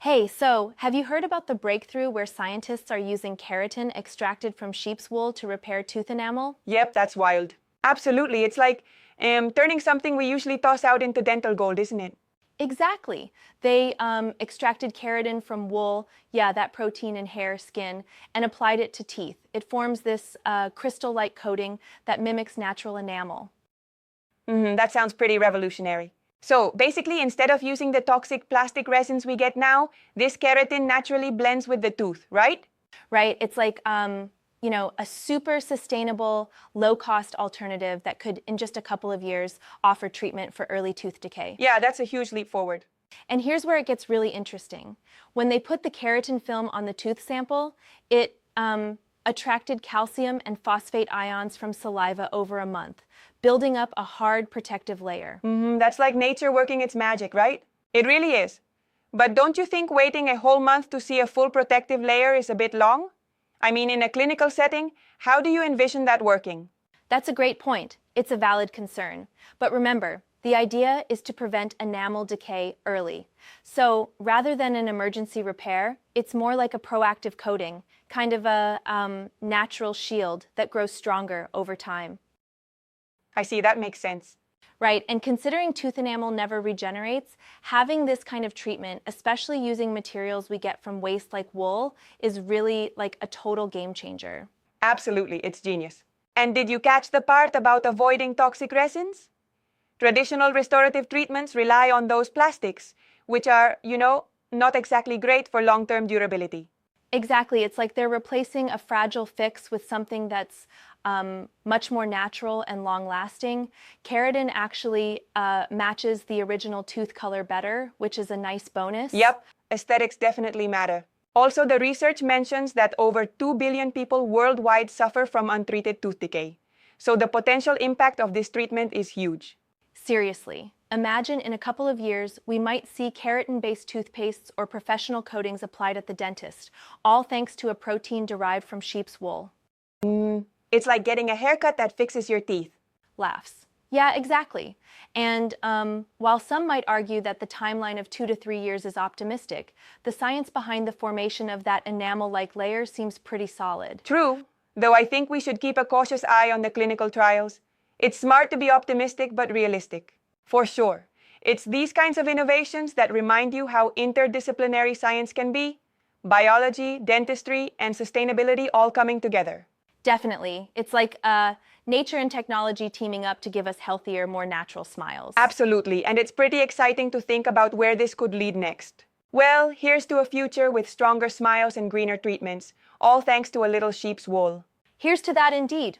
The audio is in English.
Hey, so have you heard about the breakthrough where scientists are using keratin extracted from sheep's wool to repair tooth enamel? Yep, that's wild. Absolutely. It's like turning something we usually toss out into dental gold, isn't it? Exactly. They extracted keratin from wool, yeah, that protein in hair, skin, and applied it to teeth. It forms this crystal-like coating that mimics natural enamel. That sounds pretty revolutionary. So basically, instead of using the toxic plastic resins we get now, this keratin naturally blends with the tooth, right? Right? It's like, a super sustainable, low-cost alternative that could, in just a couple of years, offer treatment for early tooth decay. Yeah, that's a huge leap forward. And here's where it gets really interesting. When they put the keratin film on the tooth sample, it attracted calcium and phosphate ions from saliva over a month, building up a hard protective layer. That's like nature working its magic, right? It really is. But don't you think waiting a whole month to see a full protective layer is a bit long? I mean, in a clinical setting, how do you envision that working? That's a great point. It's a valid concern. But remember, the idea is to prevent enamel decay early. So rather than an emergency repair, it's more like a proactive coating, kind of a natural shield that grows stronger over time. I see, that makes sense. Right, and considering tooth enamel never regenerates, having this kind of treatment, especially using materials we get from waste like wool, is really like a total game changer. Absolutely, it's genius. And did you catch the part about avoiding toxic resins? Traditional restorative treatments rely on those plastics, which are, not exactly great for long-term durability. Exactly, it's like they're replacing a fragile fix with something that's much more natural and long-lasting. Keratin actually matches the original tooth color better, which is a nice bonus. Yep, aesthetics definitely matter. Also, the research mentions that over 2 billion people worldwide suffer from untreated tooth decay. So the potential impact of this treatment is huge. Seriously, imagine in a couple of years, we might see keratin-based toothpastes or professional coatings applied at the dentist, all thanks to a protein derived from sheep's wool. It's like getting a haircut that fixes your teeth. Laughs. Yeah, exactly. And while some might argue that the timeline of 2 to 3 years is optimistic, the science behind the formation of that enamel-like layer seems pretty solid. True, though I think we should keep a cautious eye on the clinical trials. It's smart to be optimistic but realistic. For sure. It's these kinds of innovations that remind you how interdisciplinary science can be. Biology, dentistry, and sustainability all coming together. Definitely. It's like nature and technology teaming up to give us healthier, more natural smiles. Absolutely, and it's pretty exciting to think about where this could lead next. Well, here's to a future with stronger smiles and greener treatments, all thanks to a little sheep's wool. Here's to that indeed.